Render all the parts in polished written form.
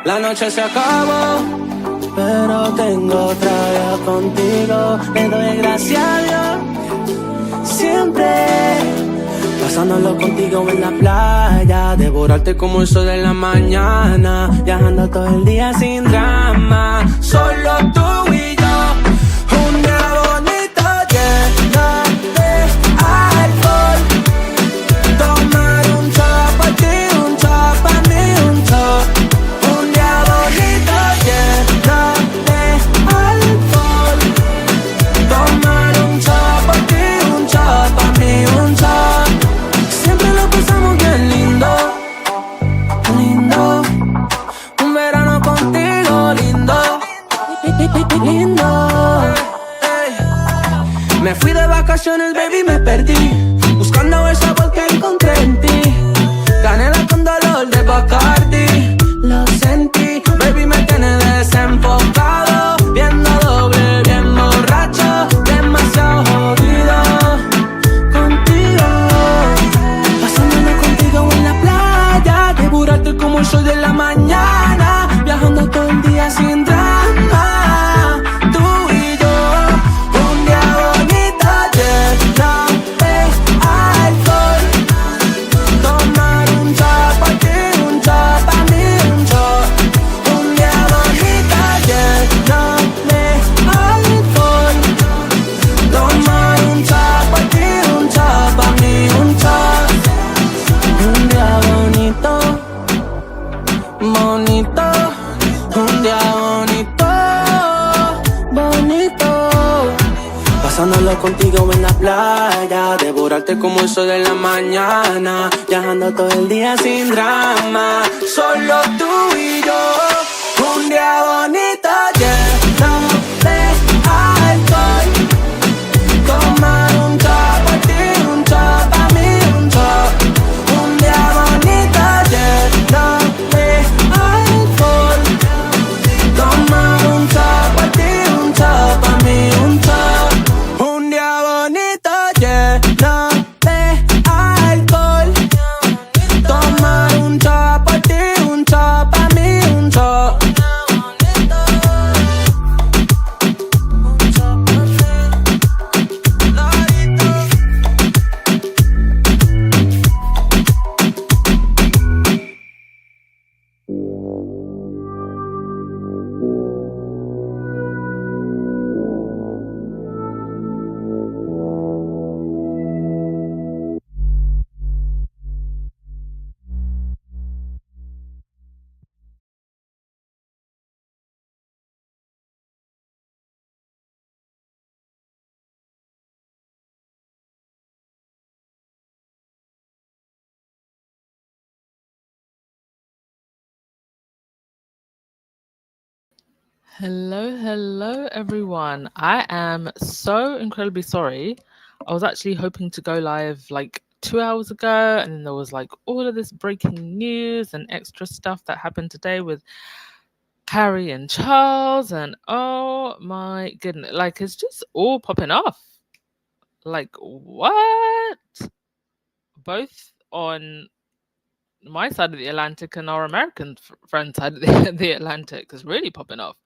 La noche se acabó, pero tengo otra vez contigo. Le doy gracias a Dios, siempre pasándolo contigo en la playa, devorarte como el sol en la mañana, viajando todo el día sin drama, solo tú y yo, un día bonito lleno de alcohol, tomar un shot pa' ti, un shot pa' mí, un shot, un día bonito lleno de alcohol, tomar un shot pa' ti, un shot pa' mí, un shot. Siempre lo pasamos bien lindo, lindo. Un verano contigo lindo, lindo. Me fui de vacaciones, baby, me perdí, buscando el sabor que encontré en ti. Canela con dolor de Bacardi, lo sentí. Baby, me tiene desenfocado, viendo doble, bien borracho, demasiado jodido. Como el sol de la mañana, viajando todo el día sin drama. Tú y yo, un día bonito lleno de alcohol. Tomar un shot pa' ti, un shot pa' mí, un shot. Un día bonito lleno de alcohol. Tomar un shot pa' ti, un shot pa' mí, un shot. Un día bonito, bonito, un día bonito, bonito. Pasándolo contigo en la playa, devorarte como el sol de la mañana, viajando todo el día sin drama, solo tú y yo. Un día bonito lleno de alcohol, tomar un shot pa' ti, un shot pa' mí, un shot. Un día bonito lleno de alcohol, tomar un shot pa' ti, un shot pa' mí, un shot. Un día bonito lleno de alcohol, tomar un shot pa' ti, un shot pa' mí, un shot. Hello, everyone. I am so incredibly sorry. I was actually hoping to go live like 2 hours ago, and then there was like all of this breaking news and extra stuff that happened today with Harry and Charles, and oh my goodness, like it's just all popping off. Like, what? Both on my side of the Atlantic and our American friend side of the Atlantic is really popping off.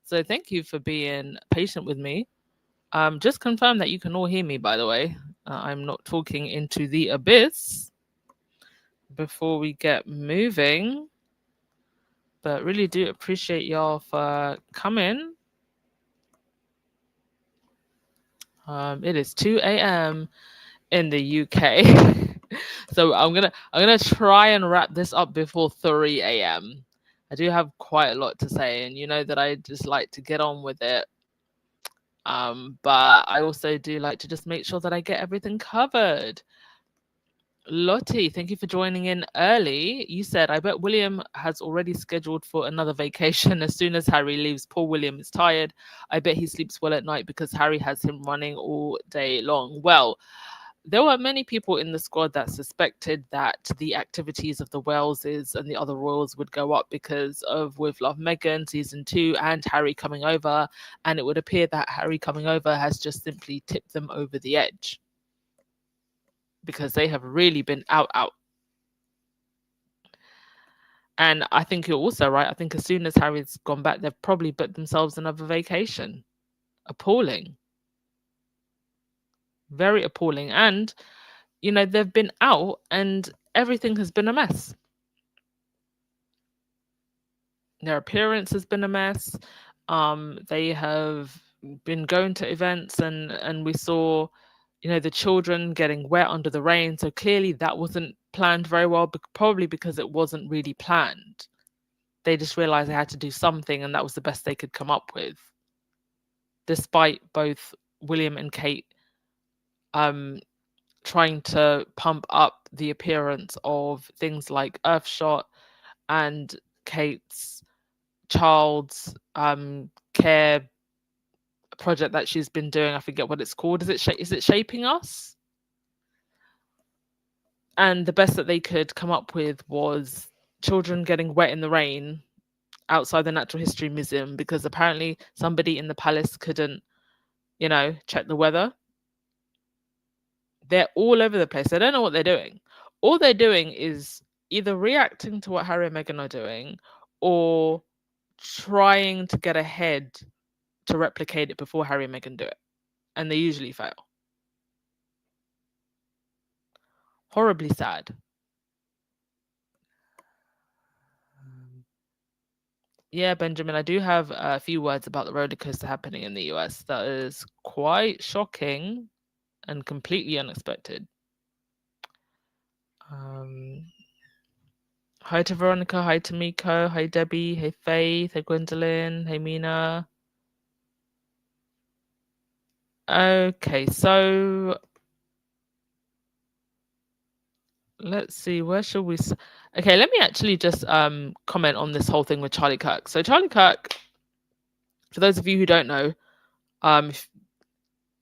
So thank you for being patient with me. Just confirm that you can all hear me, by the way. I'm not talking into the abyss before we get moving. But really do appreciate y'all for coming. It is 2 a.m. in the UK. So I'm gonna try and wrap this up before 3 a.m. I do have quite a lot to say, and you know that I just like to get on with it. But I also do like to just make sure that I get everything covered. Lottie, thank you for joining in early. You said, I bet William has already scheduled for another vacation as soon as Harry leaves. Poor William is tired. I bet he sleeps well at night because Harry has him running all day long. Well, there were many people in the squad that suspected that the activities of the Welleses and the other royals would go up because of With Love Meghan season 2 and Harry coming over. And it would appear that Harry coming over has just simply tipped them over the edge, because they have really been out. And I think you're also right. I think as soon as Harry's gone back, they've probably booked themselves another vacation. Appalling. Very appalling. And, they've been out and everything has been a mess. Their appearance has been a mess. They have been going to events and we saw, the children getting wet under the rain. So clearly that wasn't planned very well, probably because it wasn't really planned. They just realized they had to do something and that was the best they could come up with. Despite both William and Kate trying to pump up the appearance of things like Earthshot and Kate's child's care project that she's been doing. I forget what it's called. Is it Shaping Us? And the best that they could come up with was children getting wet in the rain outside the Natural History Museum because apparently somebody in the palace couldn't, check the weather. They're all over the place. They don't know what they're doing. All they're doing is either reacting to what Harry and Meghan are doing or trying to get ahead to replicate it before Harry and Meghan do it. And they usually fail. Horribly sad. Yeah, Benjamin, I do have a few words about the roller coaster happening in the US. That is quite shocking and completely unexpected. Hi to Veronica, hi to Miko, hi Debbie, hey Faith, hey Gwendolyn, hey Mina. Okay, so let's see, where should we... Okay, let me actually just comment on this whole thing with Charlie Kirk. So Charlie Kirk, for those of you who don't know,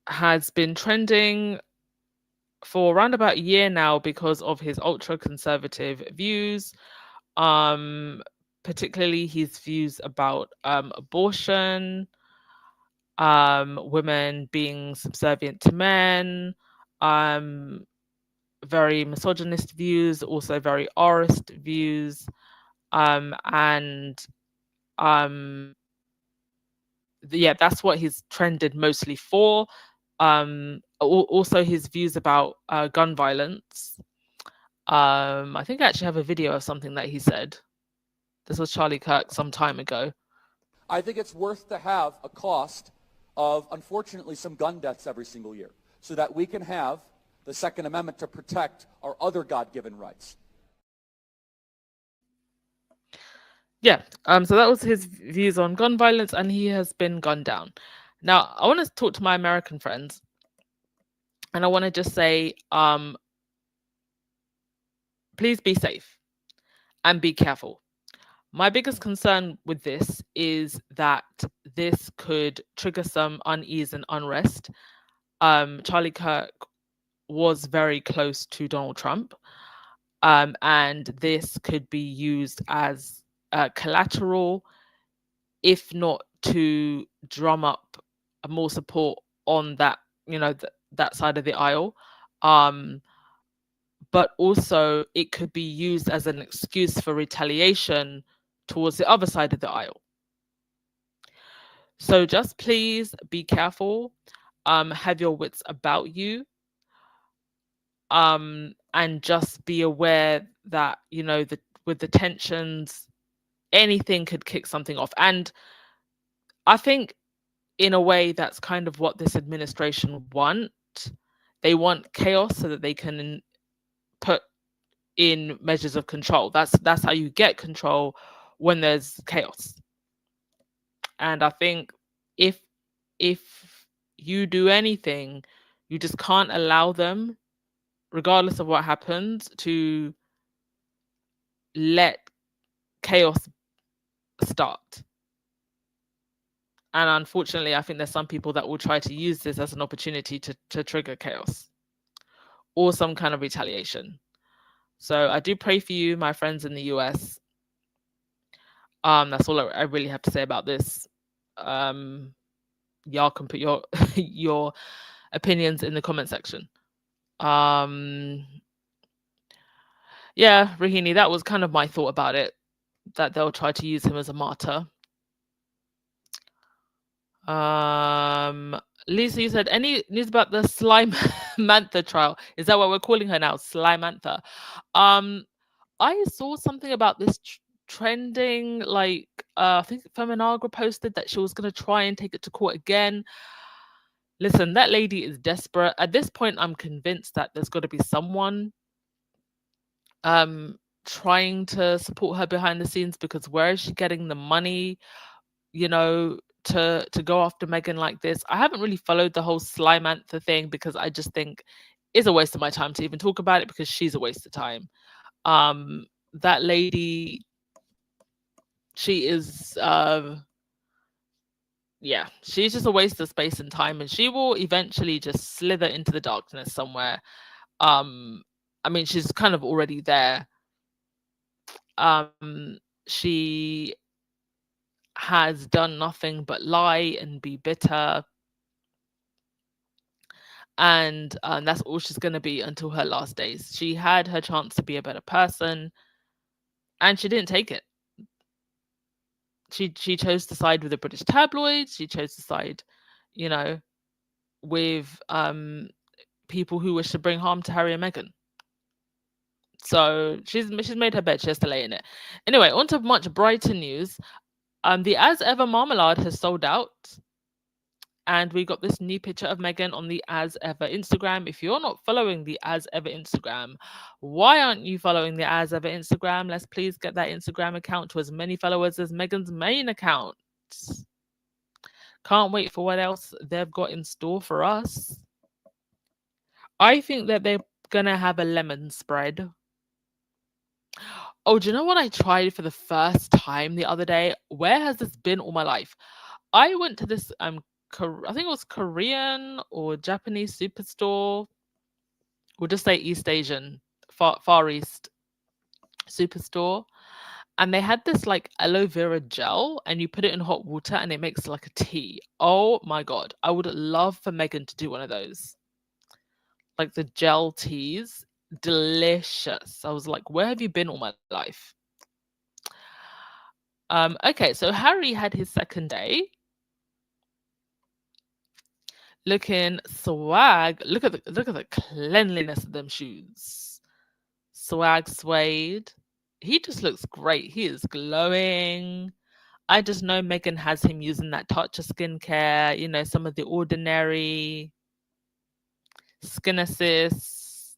has been trending for around about a year now because of his ultra-conservative views, particularly his views about abortion, women being subservient to men, very misogynist views, also very aurist views, yeah, that's what he's trended mostly for. Also his views about gun violence. I think I actually have a video of something that he said. This was Charlie Kirk some time ago. I think it's worth to have a cost of, unfortunately, some gun deaths every single year so that we can have the Second Amendment to protect our other God-given rights. Yeah, so that was his views on gun violence, and he has been gunned down. Now, I want to talk to my American friends, and I want to just say, please be safe and be careful. My biggest concern with this is that this could trigger some unease and unrest. Charlie Kirk was very close to Donald Trump, and this could be used as collateral, if not to drum up more support on that, that side of the aisle. But also it could be used as an excuse for retaliation towards the other side of the aisle. So just please be careful, have your wits about you, and just be aware that, with the tensions, anything could kick something off. And I think in a way that's kind of what this administration want. They want chaos so that they can put in measures of control. That's how you get control, when there's chaos. And I think if you do anything, you just can't allow them, regardless of what happens, to let chaos start. And unfortunately, I think there's some people that will try to use this as an opportunity to trigger chaos or some kind of retaliation. So I do pray for you, my friends in the US. That's all I really have to say about this. Y'all can put your your opinions in the comment section. Yeah, Rahini, that was kind of my thought about it. that they'll try to use him as a martyr. Lisa, you said any news about the Slime Mantha trial? Is that what we're calling her now? Slime Mantha. I saw something about this trending, like I think Feminagra posted that she was going to try and take it to court again. Listen, that lady is desperate. At this point, I'm convinced that there's got to be someone trying to support her behind the scenes, because where is she getting the money, to go after Meghan like this? I haven't really followed the whole Slimantha thing because I just think it's a waste of my time to even talk about it, because she's a waste of time. That lady, she is she's just a waste of space and time, and she will eventually just slither into the darkness somewhere. I mean, she's kind of already there. She has done nothing but lie and be bitter, and that's all she's going to be until her last days. She had her chance to be a better person, and she didn't take it. She chose to side with the British tabloids. She chose to side, with people who wish to bring harm to Harry and Meghan. So she's made her bed. She has to lay in it. Anyway, on to much brighter news. The As Ever marmalade has sold out. And we got this new picture of Meghan on the As Ever Instagram. If you're not following the As Ever Instagram, why aren't you following the As Ever Instagram? Let's please get that Instagram account to as many followers as Meghan's main account. Can't wait for what else they've got in store for us. I think that they're going to have a lemon spread. Oh, do you know what I tried for the first time the other day? Where has this been all my life? I went to this I think it was Korean or Japanese superstore. We'll just say East Asian, Far East superstore. And they had this like aloe vera gel, and you put it in hot water and it makes like a tea. Oh my God. I would love for Meghan to do one of those. Like the gel teas. Delicious. I was like, where have you been all my life? Okay, so Harry had his second day. Looking swag. Look at the cleanliness of them shoes. Swag suede. He just looks great. He is glowing. I just know Meghan has him using that touch of skincare, some of the Ordinary, Skin Assist,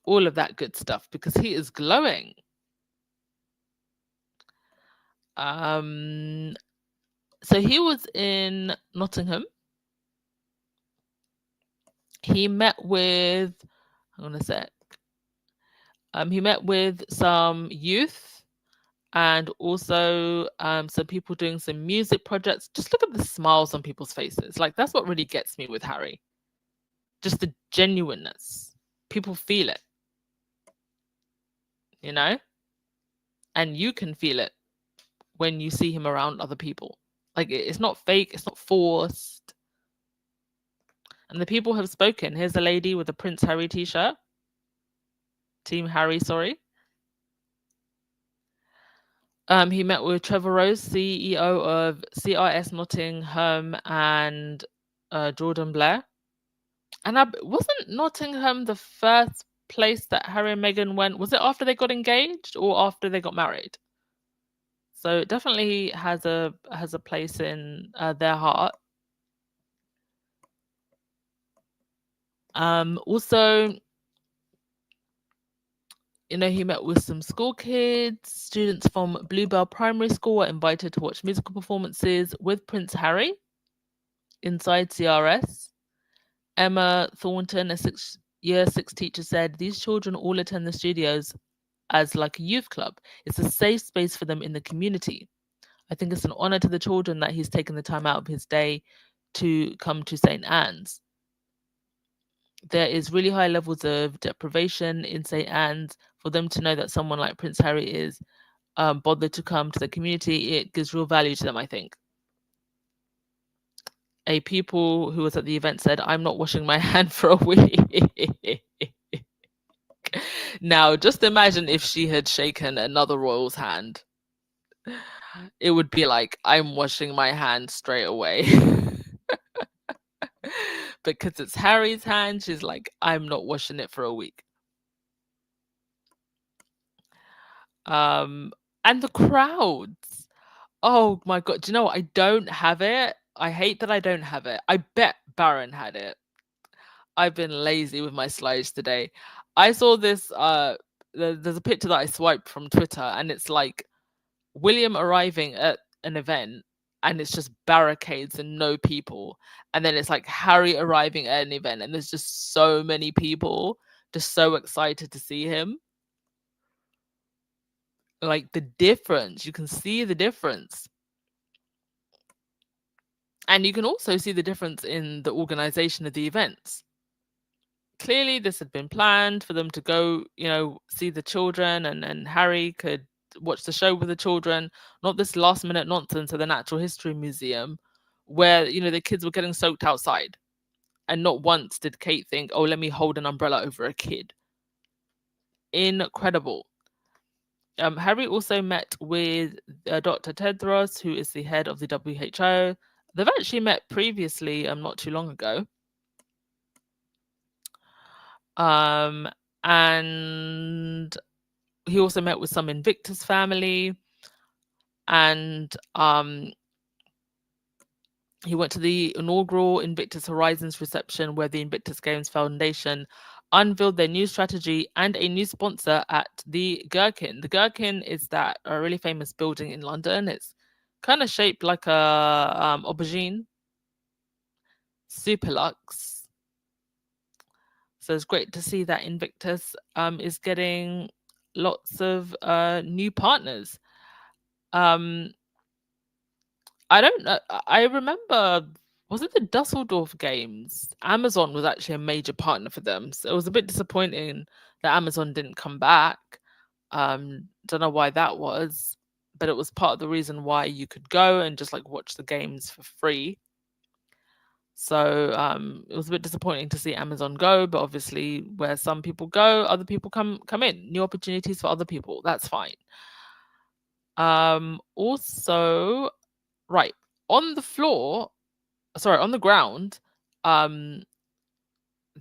all of that good stuff, because he is glowing. So he was in Nottingham. He met with, hang on a sec. He met with some youth and also some people doing some music projects. Just look at the smiles on people's faces. Like, that's what really gets me with Harry. Just the genuineness. People feel it. And you can feel it when you see him around other people. Like, it's not fake. It's not forced. And the people have spoken. Here's a lady with a Prince Harry t-shirt. Team Harry, sorry. He met with Trevor Rose, CEO of CRS Nottingham, and Jordan Blair. And wasn't Nottingham the first place that Harry and Meghan went? Was it after they got engaged or after they got married? So it definitely has a place in their heart. Also, he met with some school kids. Students from Bluebell Primary School were invited to watch musical performances with Prince Harry inside CRS. Emma Thornton, a year 6 teacher, said, "These children all attend the studios as like a youth club. It's a safe space for them in the community. I think it's an honor to the children that he's taken the time out of his day to come to St. Anne's. There is really high levels of deprivation in St. Anne's. For them to know that someone like Prince Harry is bothered to come to the community, it gives real value to them, I think." A pupil who was at the event said, "I'm not washing my hand for a week." Now, just imagine if she had shaken another royal's hand. It would be like, I'm washing my hand straight away. Because it's Harry's hand, she's like, I'm not washing it for a week. And the crowds. Oh my god, do you know what? I don't have it. I hate that I don't have it. I bet Baron had it. I've been lazy with my slides today. I saw this there's a picture that I swiped from Twitter, and it's like William arriving at an event, and it's just barricades and no people. And then it's like Harry arriving at an event, and there's just so many people just so excited to see him. Like, the difference, you can see the difference. And you can also see the difference in the organization of the events. Clearly, this had been planned for them to go, see the children, and Harry could watch the show with the children, not this last minute nonsense at the Natural History Museum where, the kids were getting soaked outside. And not once did Kate think, oh, let me hold an umbrella over a kid. Incredible. Harry also met with Dr. Tedros, who is the head of the WHO. They've actually met previously, not too long ago. And he also met with some Invictus family. And he went to the inaugural Invictus Horizons reception where the Invictus Games Foundation unveiled their new strategy and a new sponsor at the Gherkin. The Gherkin is a really famous building in London. It's kind of shaped like a aubergine. Super luxe. So it's great to see that Invictus is getting lots of new partners. I don't know. I remember, was it the Dusseldorf Games? Amazon was actually a major partner for them. So it was a bit disappointing that Amazon didn't come back. Don't know why that was, but it was part of the reason why you could go and just watch the games for free. So it was a bit disappointing to see Amazon go, but obviously where some people go, other people come in. New opportunities for other people. That's fine. Also, right, on the ground,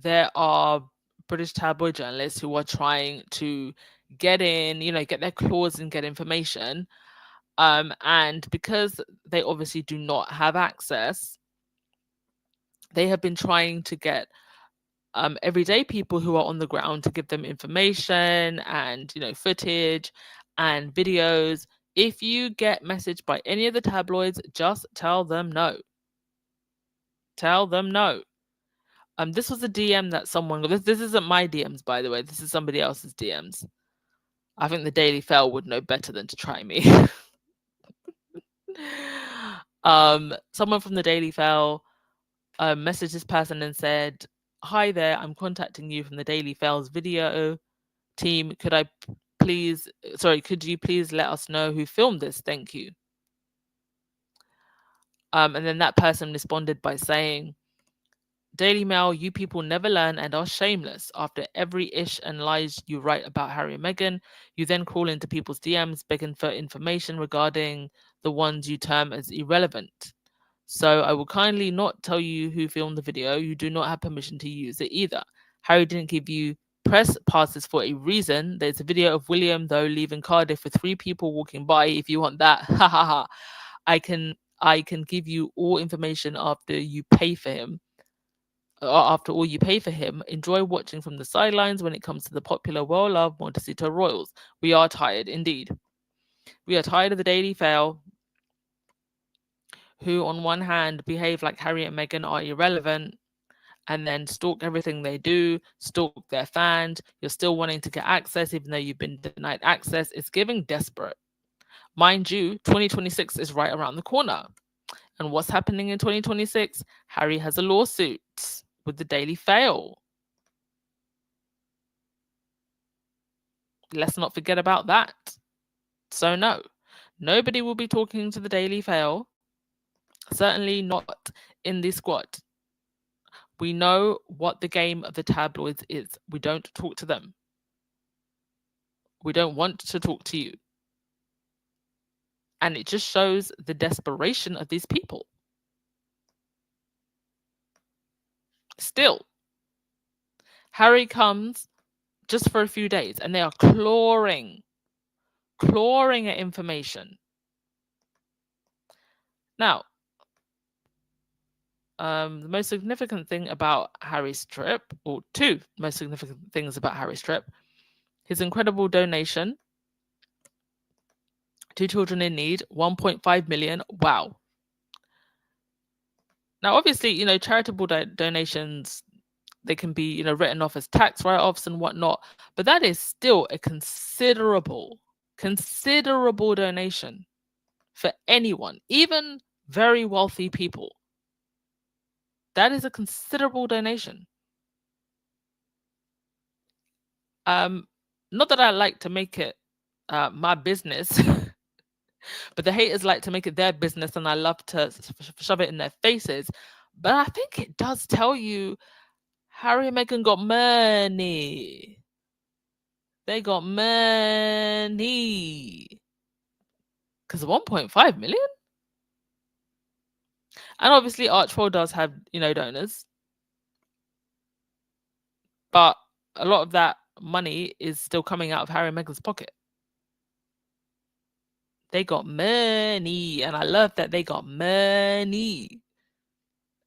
there are British tabloid journalists who are trying to get in, get their claws and get information. And because they obviously do not have access, they have been trying to get everyday people who are on the ground to give them information and, footage and videos. If you get messaged by any of the tabloids, just tell them no. Tell them no. This was a DM that someone. This isn't my DMs, by the way. This is somebody else's DMs. I think the Daily Fail would know better than to try me. Someone from the Daily Fail messaged this person and said, "Hi there, I'm contacting you from the Daily Fail's video team. Could you please let us know who filmed this? Thank you." And then that person responded by saying, "Daily Mail, you people never learn and are shameless. After every ish and lies you write about Harry and Meghan, you then crawl into people's DMs begging for information regarding the ones you term as irrelevant. So I will kindly not tell you who filmed the video. You do not have permission to use it either. Harry didn't give you press passes for a reason. There's a video of William, though, leaving Cardiff with 3 people walking by. If you want that, ha ha ha. I can give you all information after you pay for him. After all you pay for him, enjoy watching from the sidelines when it comes to the popular, well-loved Montecito Royals. We are tired, indeed. We are tired of the Daily Fail, who on one hand behave like Harry and Meghan are irrelevant, and then stalk everything they do, stalk their fans. You're still wanting to get access even though you've been denied access. It's giving desperate. Mind you, 2026 is right around the corner. And what's happening in 2026? Harry has a lawsuit with the Daily Fail. Let's not forget about that. So no, nobody will be talking to the Daily Fail. Certainly not in this squad. We know what the game of the tabloids is. We don't talk to them. We don't want to talk to you. And it just shows the desperation of these people. Still, Harry comes just for a few days and they are clawing at information. Now, the most significant thing about Harry's trip, or two most significant things about Harry's trip, his incredible donation to children in need, 1.5 million. Wow. Now, obviously, charitable donations, they can be, written off as tax write-offs and whatnot, but that is still a considerable donation for anyone, even very wealthy people. That is a considerable donation. Not that I like to make it my business, but the haters like to make it their business, and I love to shove it in their faces. But I think it does tell you Harry and Meghan got money. They got money. Because 1.5 million? And obviously Archwell does have, donors. But a lot of that money is still coming out of Harry and Meghan's pocket. They got money. And I love that they got money.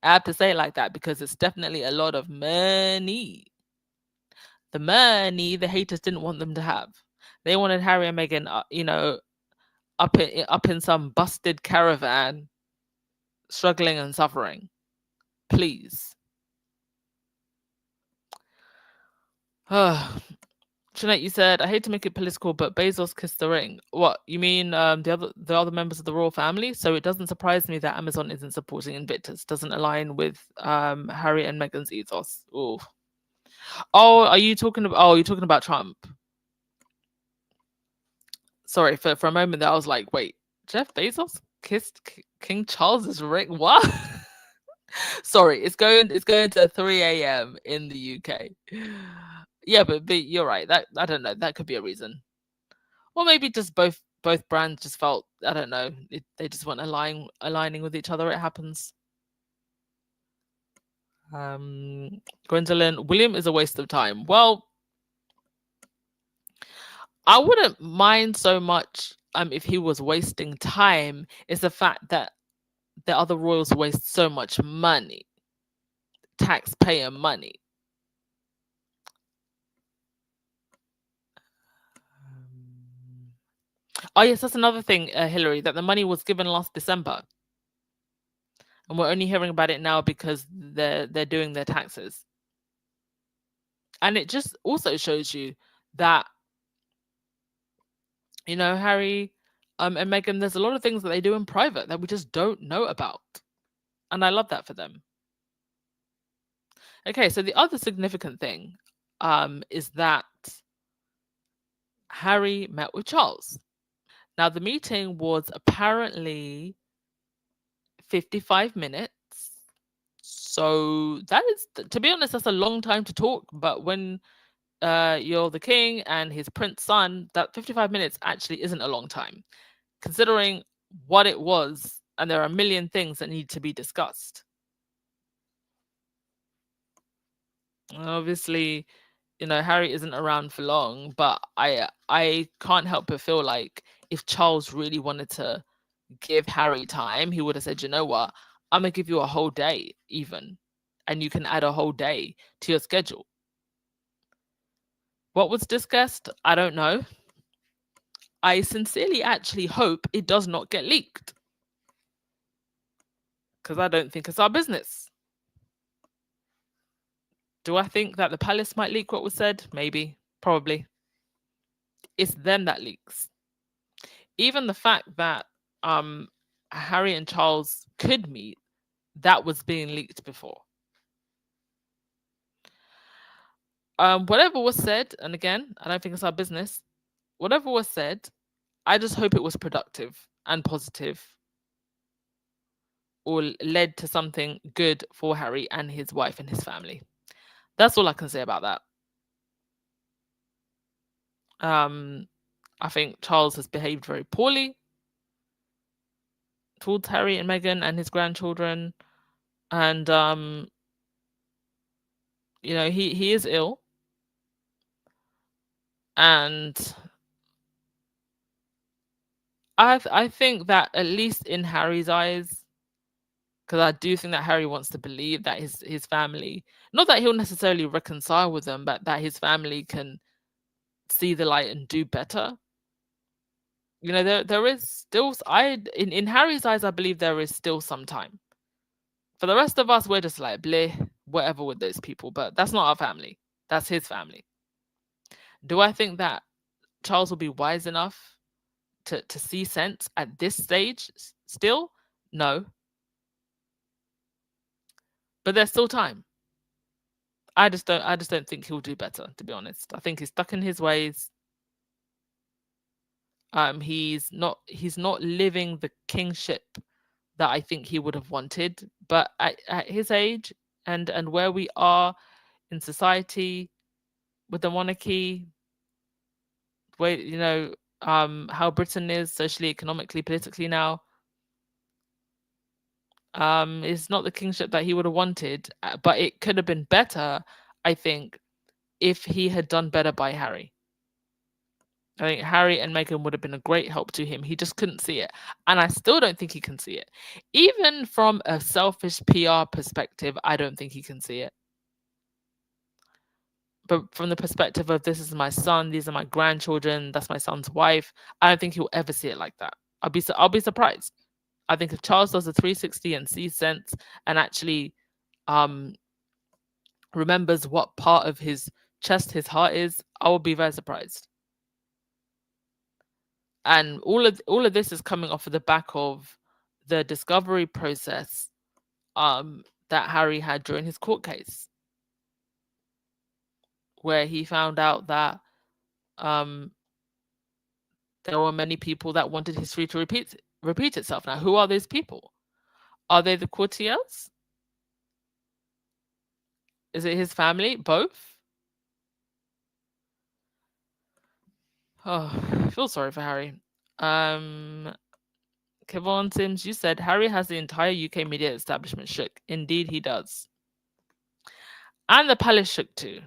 I have to say it like that because it's definitely a lot of money. The money the haters didn't want them to have. They wanted Harry and Meghan, up in some busted caravan, struggling and suffering. Please. Jeanette, you said, I hate to make it political, but Bezos kissed the ring. What, you mean the other members of the royal family? So it doesn't surprise me that Amazon isn't supporting Invictus. Doesn't align with Harry and Meghan's ethos. Ooh. Oh, you're talking about Trump. Sorry, for a moment there I was like, wait, Jeff Bezos kissed King Charles's ring? What? Sorry, it's going to 3 a.m. in the UK. Yeah, but you're right. That, I don't know. That could be a reason, or maybe just both brands just felt, I don't know. They just weren't aligning with each other. It happens. Gwendolyn, William is a waste of time. Well, I wouldn't mind so much if he was wasting time. It's the fact that the other royals waste so much money, taxpayer money. Oh yes, that's another thing, Hillary, that the money was given last December, and we're only hearing about it now because they're doing their taxes. And it just also shows you that, Harry and Meghan, there's a lot of things that they do in private that we just don't know about, and I love that for them. Okay, so the other significant thing is that Harry met with Charles. Now, the meeting was apparently 55 minutes. So that is, to be honest, that's a long time to talk. But when you're the king and his prince son, that 55 minutes actually isn't a long time, considering what it was. And there are a million things that need to be discussed. Obviously, Harry isn't around for long, but I can't help but feel like if Charles really wanted to give Harry time, he would have said, you know what, I'm going to give you a whole day even, and you can add a whole day to your schedule. What was discussed? I don't know. I sincerely actually hope it does not get leaked, because I don't think it's our business. Do I think that the palace might leak what was said? Maybe. Probably. It's them that leaks. Even the fact that Harry and Charles could meet, that was being leaked before. Whatever was said, and again, I don't think it's our business, whatever was said, I just hope it was productive and positive, or led to something good for Harry and his wife and his family. That's all I can say about that. I think Charles has behaved very poorly towards Harry and Meghan and his grandchildren. And he is ill. And I think that at least in Harry's eyes, because I do think that Harry wants to believe that his family, not that he'll necessarily reconcile with them, but that his family can see the light and do better. There is still, in Harry's eyes, I believe there is still some time. For the rest of us, we're just like bleh, whatever with those people, but that's not our family. That's his family. Do I think that Charles will be wise enough to see sense at this stage still? No. But there's still time. I just don't think he'll do better, to be honest. I think he's stuck in his ways. He's not living the kingship that I think he would have wanted. But at his age and where we are in society with the monarchy, where how Britain is socially, economically, politically now, is not the kingship that he would have wanted. But it could have been better, I think, if he had done better by Harry. I think Harry and Meghan would have been a great help to him. He just couldn't see it. And I still don't think he can see it. Even from a selfish PR perspective, I don't think he can see it. But from the perspective of this is my son, these are my grandchildren, that's my son's wife, I don't think he'll ever see it like that. I'll be surprised. I think if Charles does a 360 and sees sense and actually remembers what part of his chest his heart is, I will be very surprised. And all of this is coming off of the back of the discovery process that Harry had during his court case, where he found out that there were many people that wanted history to repeat itself. Now, who are those people? Are they the courtiers? Is it his family? Both? Oh, I feel sorry for Harry. Kevon Sims, you said Harry has the entire UK media establishment shook. Indeed, he does. And the palace shook too.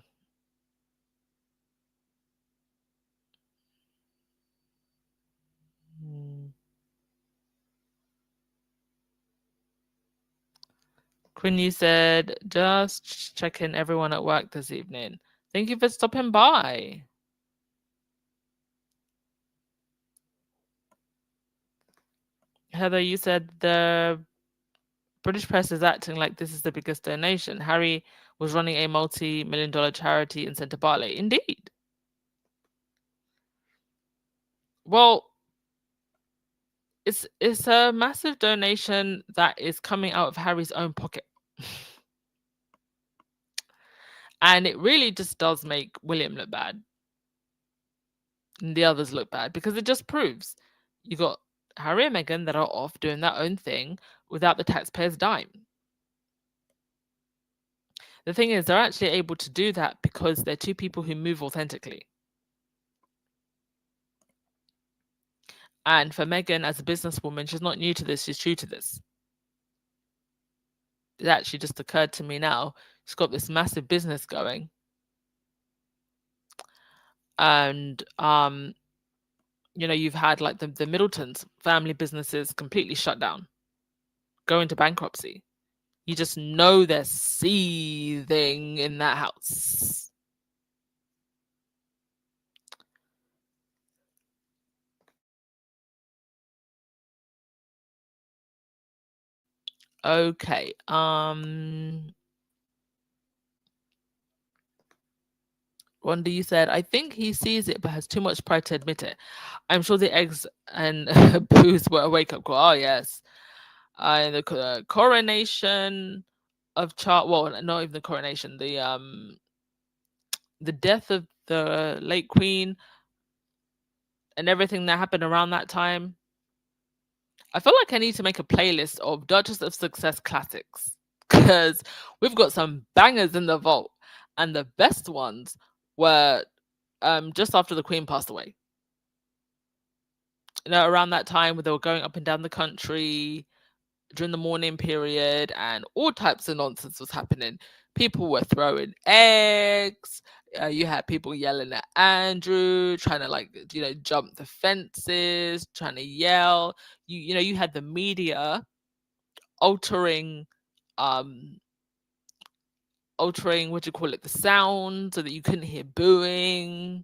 Quinn, you said, just checking everyone at work this evening. Thank you for stopping by. Heather, you said the British press is acting like this is the biggest donation. Harry was running a multi-million-dollar charity in Centre Barley. Indeed. Well, it's a massive donation that is coming out of Harry's own pocket. And it really just does make William look bad. And the others look bad because it just proves you got Harry and Meghan that are off doing their own thing without the taxpayers' dime. The thing is, they're actually able to do that because they're two people who move authentically. And for Meghan, as a businesswoman, she's not new to this, she's true to this. It actually just occurred to me now. She's got this massive business going. And, you've had like the Middletons family businesses completely shut down, go into bankruptcy. You just know they're seething in that house. Okay. Wanda, you said, I think he sees it but has too much pride to admit it. I'm sure the eggs and booze were a wake-up call. Oh, yes. The coronation of Charles, well, not even the coronation, the death of the late Queen and everything that happened around that time. I feel like I need to make a playlist of Duchess of Success classics because we've got some bangers in the vault, and the best ones were just after the Queen passed away. You know, around that time where they were going up and down the country during the mourning period, and all types of nonsense was happening. People were throwing eggs. You had people yelling at Andrew, trying to, like, you know, jump the fences, trying to yell. You know, you had the media altering what do you call it, the sound, so that you couldn't hear booing.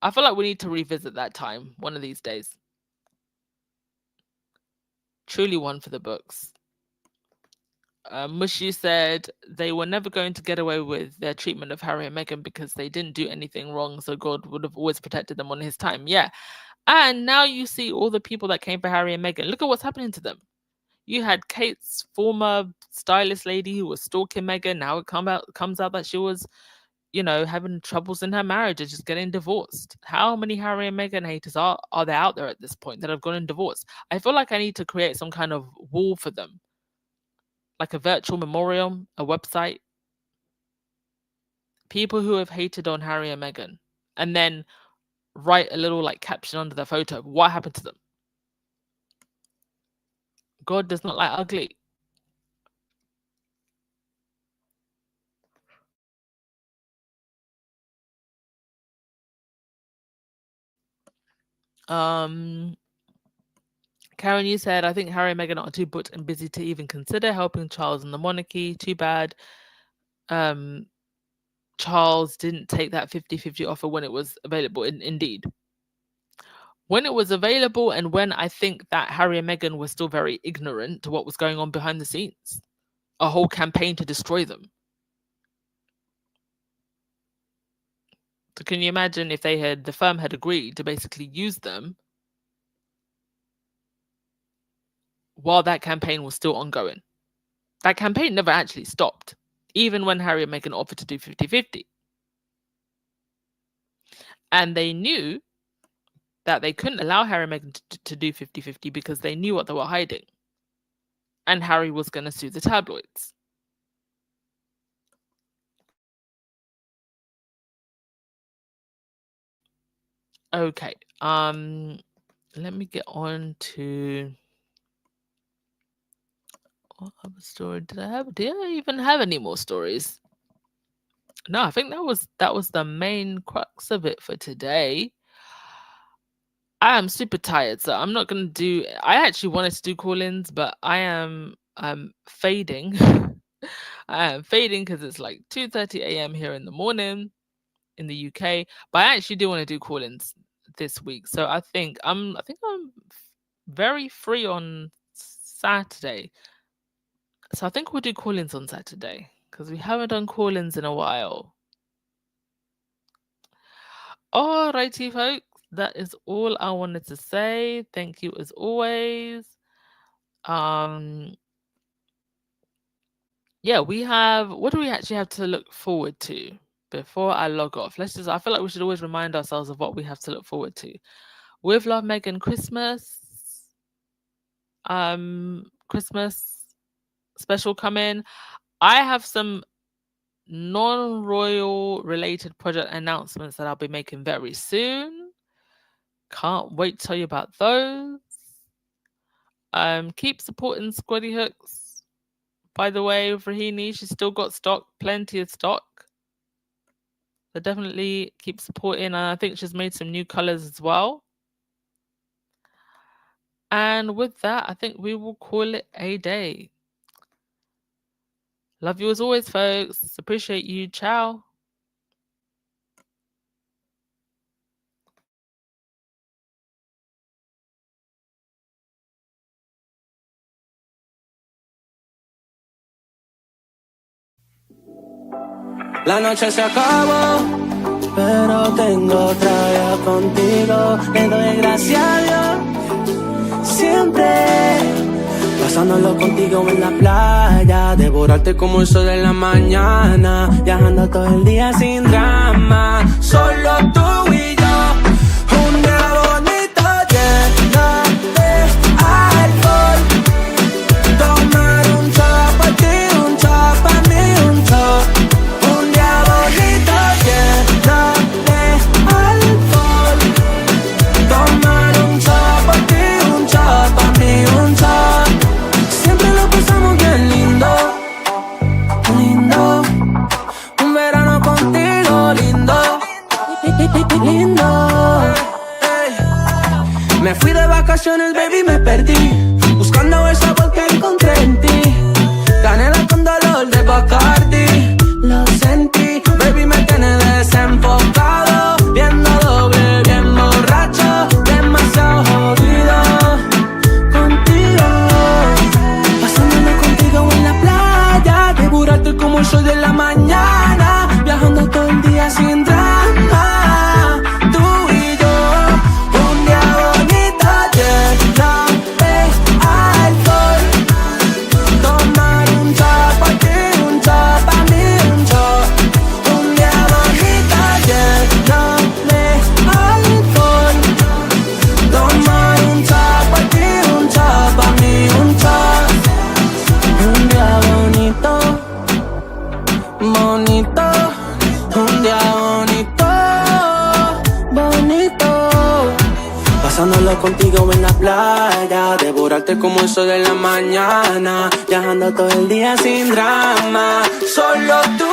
I feel like we need to revisit that time one of these days. Truly one for the books. Mushy said they were never going to get away with their treatment of Harry and Meghan because they didn't do anything wrong, so God would have always protected them on his time. Yeah. And now you see all the people that came for Harry and Meghan. Look at what's happening to them. You had Kate's former stylist lady who was stalking Meghan. Now it comes out that she was, you know, having troubles in her marriage and just getting divorced. How many Harry and Meghan haters are there out there at this point that have gone and divorced? I feel like I need to create some kind of wall for them, like a virtual memorial, a website. People who have hated on Harry and Meghan, and then write a little, like, caption under their photo. What happened to them? God does not like ugly. Karen, you said, I think Harry and Meghan are too booked and busy to even consider helping Charles and the monarchy. Too bad Charles didn't take that 50-50 offer when it was available. Indeed. When it was available, and when I think that Harry and Meghan were still very ignorant to what was going on behind the scenes. A whole campaign to destroy them. So can you imagine if the firm had agreed to basically use them while that campaign was still ongoing? That campaign never actually stopped, even when Harry and Meghan offered to do 50-50. And they knew that they couldn't allow Harry and Meghan to do 50-50 because they knew what they were hiding. And Harry was going to sue the tabloids. Okay. Let me get on to what other story did I have? Did I even have any more stories? No, I think that was the main crux of it for today. I am super tired, so I'm not going to do... I actually wanted to do call-ins, but I am fading. I am fading because it's like 2:30 a.m. here in the morning in the UK. But I actually do want to do call-ins this week. So I think I'm very free on Saturday. So I think we'll do call-ins on Saturday because we haven't done call-ins in a while. Alrighty, folks. That is all I wanted to say. Thank you as always. Yeah, what do we actually have to look forward to before I log off? I feel like we should always remind ourselves of what we have to look forward to. With Love, Meghan Christmas special coming. I have some non-royal related project announcements that I'll be making very soon. Can't wait to tell you about those. Keep supporting Squaddy Hooks. By the way, Rahini, she's still got stock, plenty of stock. So definitely keep supporting. And I think she's made some new colors as well. And with that, I think we will call it a day. Love you as always, folks. Appreciate you. Ciao. La noche se acabó, pero tengo otra vez contigo. Le doy gracias a Dios, siempre pasándolo contigo en la playa, devorarte como el sol en la mañana, viajando todo el día sin drama, solo tú y yo. Un día bonito lleno de alcohol, tomar un shot para ti, un shot para mí, un shot. fui de vacaciones, baby, me perdí, buscando el sabor que encontré en ti. Canela con dolor de Bacardi, lo sentí, baby, me tiene desenfocado, viendo doble, bien borracho, demasiado jodido contigo. Pasándolo contigo en la playa, devorarte como el sol de la mañana, viajando todo el día sin drama. Tú y yo, un día bonito lleno de alcohol. Tomar un shot pa' ti, un shot pa' mí, un shot. Un día bonito lleno de alcohol. Tomar un shot pa' ti, un shot pa' mí, un shot. Un día bonito, bonito. Un día bonito, bonito. Pasándolo contigo en la playa, devorarte como el sol de la mañana, viajando todo el día sin drama. Solo tú